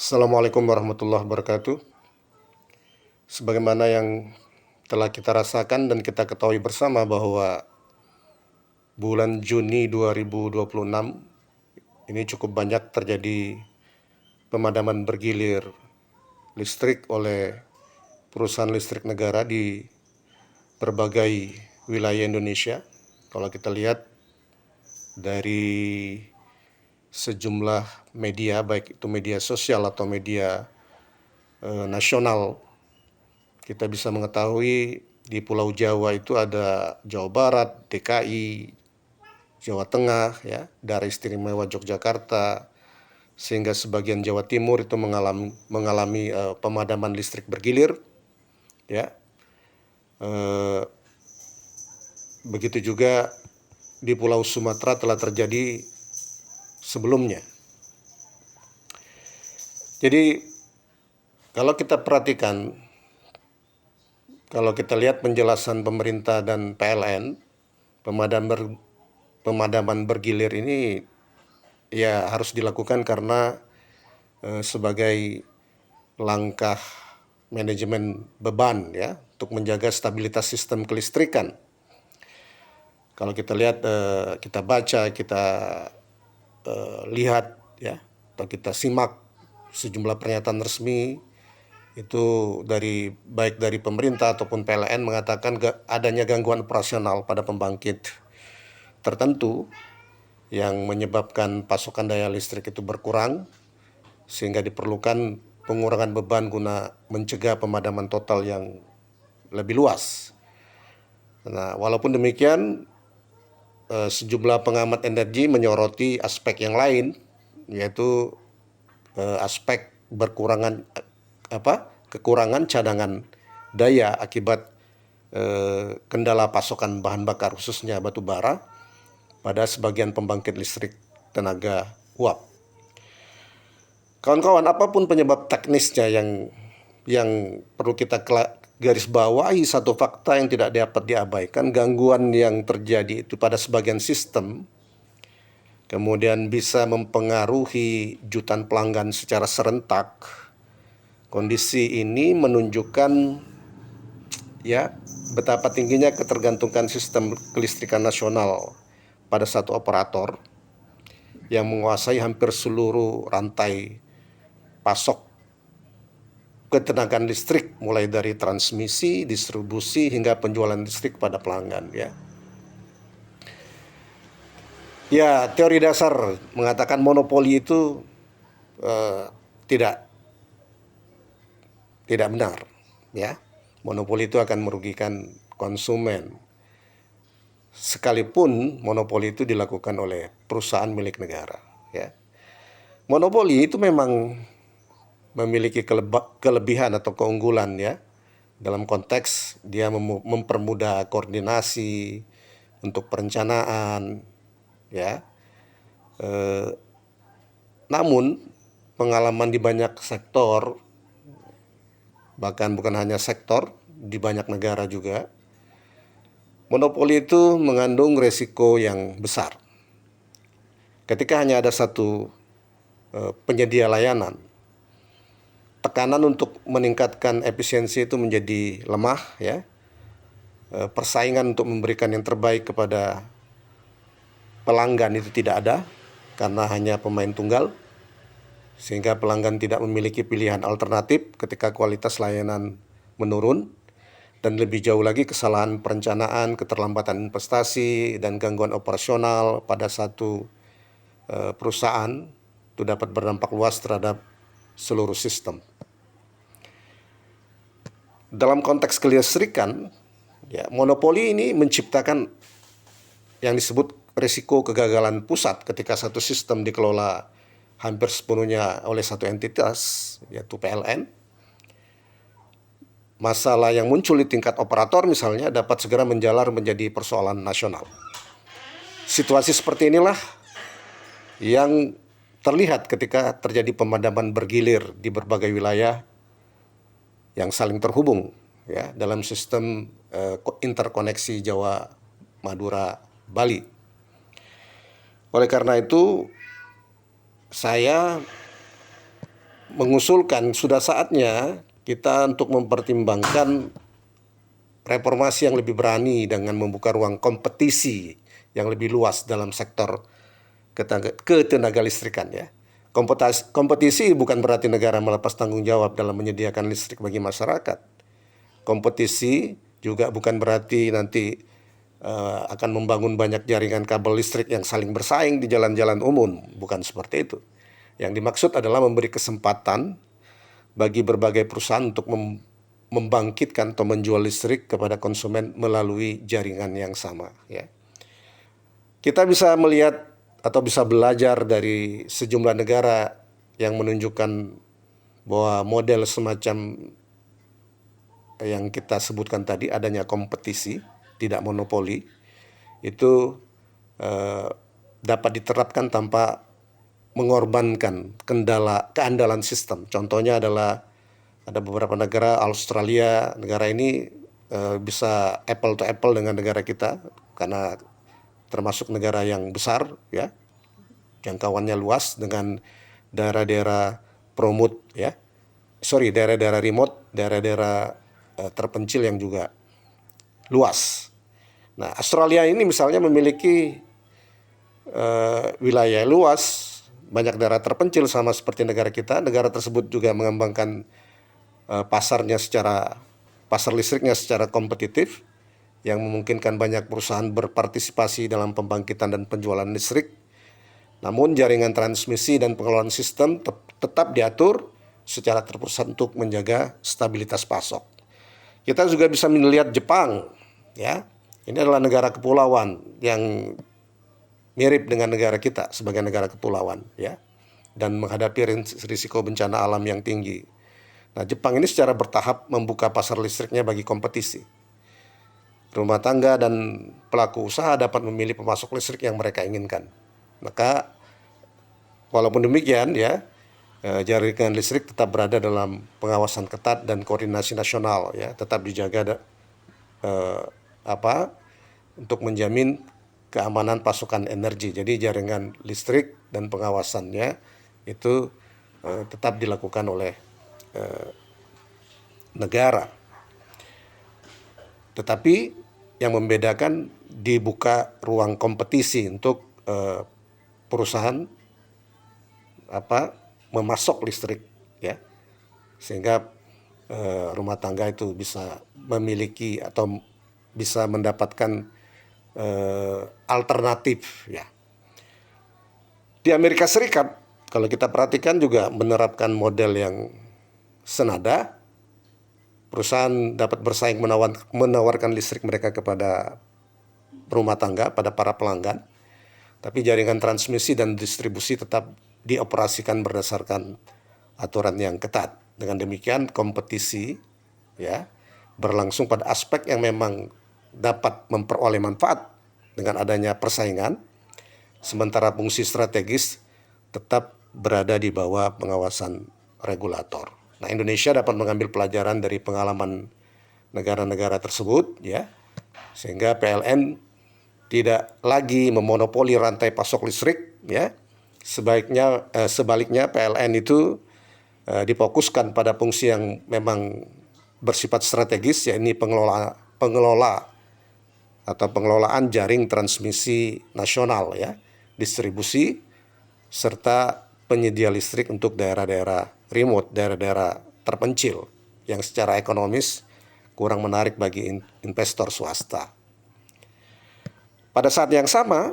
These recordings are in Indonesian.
Assalamualaikum warahmatullahi wabarakatuh. Sebagaimana yang telah kita rasakan dan kita ketahui bersama bahwa bulan Juni 2026 ini cukup banyak terjadi pemadaman bergilir listrik oleh perusahaan listrik negara di berbagai wilayah Indonesia. Kalau kita lihat dari sejumlah media, baik itu media sosial atau media nasional, kita bisa mengetahui di Pulau Jawa itu ada Jawa Barat, DKI, Jawa Tengah, ya, Daerah Istimewa Yogyakarta, sehingga sebagian Jawa Timur itu mengalami pemadaman listrik bergilir, ya. Begitu juga di Pulau Sumatera telah terjadi sebelumnya. Jadi kalau kita perhatikan, kalau kita lihat penjelasan pemerintah dan PLN, pemadaman bergilir ini ya harus dilakukan karena sebagai langkah manajemen beban, ya, untuk menjaga stabilitas sistem kelistrikan. Kalau kita lihat, kita baca, kita lihat, ya, atau kita simak sejumlah pernyataan resmi itu baik dari pemerintah ataupun PLN mengatakan adanya gangguan operasional pada pembangkit tertentu yang menyebabkan pasokan daya listrik itu berkurang, sehingga diperlukan pengurangan beban guna mencegah pemadaman total yang lebih luas. Nah, walaupun demikian, sejumlah pengamat energi menyoroti aspek yang lain, yaitu aspek kekurangan cadangan daya akibat kendala pasokan bahan bakar khususnya batu bara pada sebagian pembangkit listrik tenaga uap. Kawan-kawan, apapun penyebab teknisnya yang perlu kita garis bawahi satu fakta yang tidak dapat diabaikan, gangguan yang terjadi itu pada sebagian sistem kemudian bisa mempengaruhi jutaan pelanggan secara serentak. Kondisi ini menunjukkan, ya, betapa tingginya ketergantungan sistem kelistrikan nasional pada satu operator yang menguasai hampir seluruh rantai pasok ketenagaan listrik, mulai dari transmisi, distribusi, hingga penjualan listrik pada pelanggan, ya. Ya, teori dasar mengatakan monopoli itu tidak benar, ya. Monopoli itu akan merugikan konsumen, sekalipun monopoli itu dilakukan oleh perusahaan milik negara, ya. Monopoli itu memang memiliki kelebihan atau keunggulan, ya, dalam konteks dia mempermudah koordinasi untuk perencanaan, ya. Namun pengalaman di banyak sektor, bahkan bukan hanya sektor, di banyak negara juga, monopoli itu mengandung resiko yang besar. Ketika hanya ada satu penyedia layanan, tekanan untuk meningkatkan efisiensi itu menjadi lemah, ya. Persaingan untuk memberikan yang terbaik kepada pelanggan itu tidak ada karena hanya pemain tunggal, sehingga pelanggan tidak memiliki pilihan alternatif ketika kualitas layanan menurun. Dan lebih jauh lagi, kesalahan perencanaan, keterlambatan investasi, dan gangguan operasional pada satu perusahaan itu dapat berdampak luas terhadap seluruh sistem. Dalam konteks kelistrikan, ya, monopoli ini menciptakan yang disebut risiko kegagalan pusat ketika satu sistem dikelola hampir sepenuhnya oleh satu entitas, yaitu PLN. Masalah yang muncul di tingkat operator misalnya dapat segera menjalar menjadi persoalan nasional. Situasi seperti inilah yang terlihat ketika terjadi pemadaman bergilir di berbagai wilayah yang saling terhubung, ya, dalam sistem interkoneksi Jawa, Madura, Bali. Oleh karena itu, saya mengusulkan sudah saatnya kita untuk mempertimbangkan reformasi yang lebih berani dengan membuka ruang kompetisi yang lebih luas dalam sektor ketenaga listrikan ya. Kompetisi bukan berarti negara melepas tanggung jawab dalam menyediakan listrik bagi masyarakat. Kompetisi juga bukan berarti nanti akan membangun banyak jaringan kabel listrik yang saling bersaing di jalan-jalan umum. Bukan seperti itu. Yang dimaksud adalah memberi kesempatan bagi berbagai perusahaan untuk membangkitkan atau menjual listrik kepada konsumen melalui jaringan yang sama ya. Kita bisa melihat atau bisa belajar dari sejumlah negara yang menunjukkan bahwa model semacam yang kita sebutkan tadi, adanya kompetisi, tidak monopoli, itu dapat diterapkan tanpa mengorbankan keandalan sistem. Contohnya adalah ada beberapa negara, Australia, negara ini bisa apple to apple dengan negara kita karena termasuk negara yang besar ya, jangkauannya luas dengan daerah-daerah daerah-daerah remote, daerah-daerah terpencil yang juga luas. Nah, Australia ini misalnya memiliki wilayah luas, banyak daerah terpencil sama seperti negara kita. Negara tersebut juga mengembangkan pasar listriknya secara kompetitif yang memungkinkan banyak perusahaan berpartisipasi dalam pembangkitan dan penjualan listrik. Namun jaringan transmisi dan pengelolaan sistem tetap diatur secara terpusat untuk menjaga stabilitas pasok. Kita juga bisa melihat Jepang, ya. Ini adalah negara kepulauan yang mirip dengan negara kita sebagai negara kepulauan, ya, dan menghadapi risiko bencana alam yang tinggi. Nah, Jepang ini secara bertahap membuka pasar listriknya bagi kompetisi. Rumah tangga dan pelaku usaha dapat memilih pemasok listrik yang mereka inginkan. Maka walaupun demikian ya, jaringan listrik tetap berada dalam pengawasan ketat dan koordinasi nasional ya, tetap dijaga untuk menjamin keamanan pasokan energi. Jadi jaringan listrik dan pengawasannya itu tetap dilakukan oleh negara. Tetapi yang membedakan dibuka ruang kompetisi untuk perusahaan memasok listrik ya, sehingga rumah tangga itu bisa memiliki atau bisa mendapatkan alternatif ya. Di Amerika Serikat kalau kita perhatikan juga menerapkan model yang senada. Perusahaan dapat bersaing menawarkan listrik mereka kepada rumah tangga, pada para pelanggan. Tapi jaringan transmisi dan distribusi tetap dioperasikan berdasarkan aturan yang ketat. Dengan demikian kompetisi ya berlangsung pada aspek yang memang dapat memperoleh manfaat dengan adanya persaingan, sementara fungsi strategis tetap berada di bawah pengawasan regulator. Nah, Indonesia dapat mengambil pelajaran dari pengalaman negara-negara tersebut ya, sehingga PLN tidak lagi memonopoli rantai pasok listrik ya. Sebaliknya PLN itu difokuskan pada fungsi yang memang bersifat strategis, yakni pengelolaan jaring transmisi nasional ya, distribusi serta penyedia listrik untuk daerah-daerah remote, daerah-daerah terpencil yang secara ekonomis kurang menarik bagi investor swasta. Pada saat yang sama,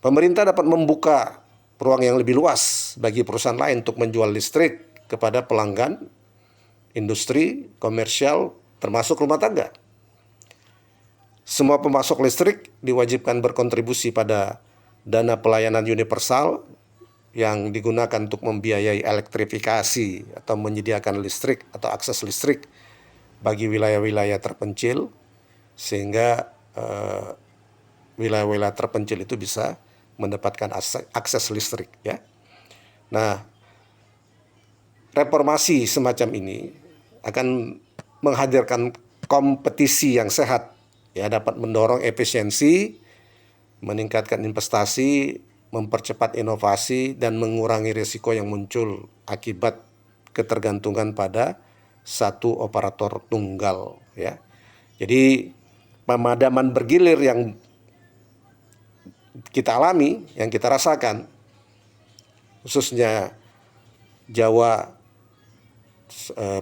pemerintah dapat membuka ruang yang lebih luas bagi perusahaan lain untuk menjual listrik kepada pelanggan, industri, komersial, termasuk rumah tangga. Semua pemasok listrik diwajibkan berkontribusi pada dana pelayanan universal yang digunakan untuk membiayai elektrifikasi atau menyediakan listrik atau akses listrik bagi wilayah-wilayah terpencil, sehingga wilayah-wilayah terpencil itu bisa mendapatkan akses listrik ya. Nah, reformasi semacam ini akan menghadirkan kompetisi yang sehat ya, dapat mendorong efisiensi, meningkatkan investasi mempercepat inovasi dan mengurangi risiko yang muncul akibat ketergantungan pada satu operator tunggal, ya. Jadi pemadaman bergilir yang kita alami, yang kita rasakan, khususnya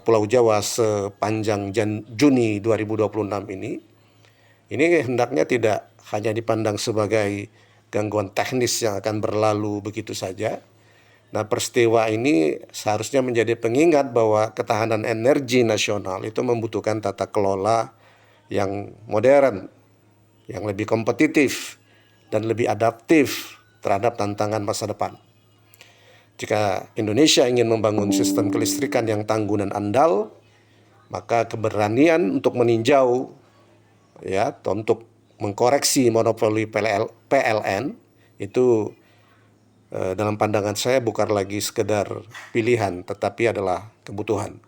Pulau Jawa sepanjang Juni 2026 ini hendaknya tidak hanya dipandang sebagai gangguan teknis yang akan berlalu begitu saja. Nah, peristiwa ini seharusnya menjadi pengingat bahwa ketahanan energi nasional itu membutuhkan tata kelola yang modern, yang lebih kompetitif, dan lebih adaptif terhadap tantangan masa depan. Jika Indonesia ingin membangun sistem kelistrikan yang tangguh dan andal, maka keberanian untuk meninjau, ya, untuk mengkoreksi monopoli PLN itu dalam pandangan saya bukan lagi sekedar pilihan, tetapi adalah kebutuhan.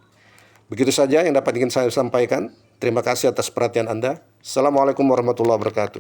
Begitu saja yang dapat ingin saya sampaikan. Terima kasih atas perhatian Anda. Assalamualaikum warahmatullahi wabarakatuh.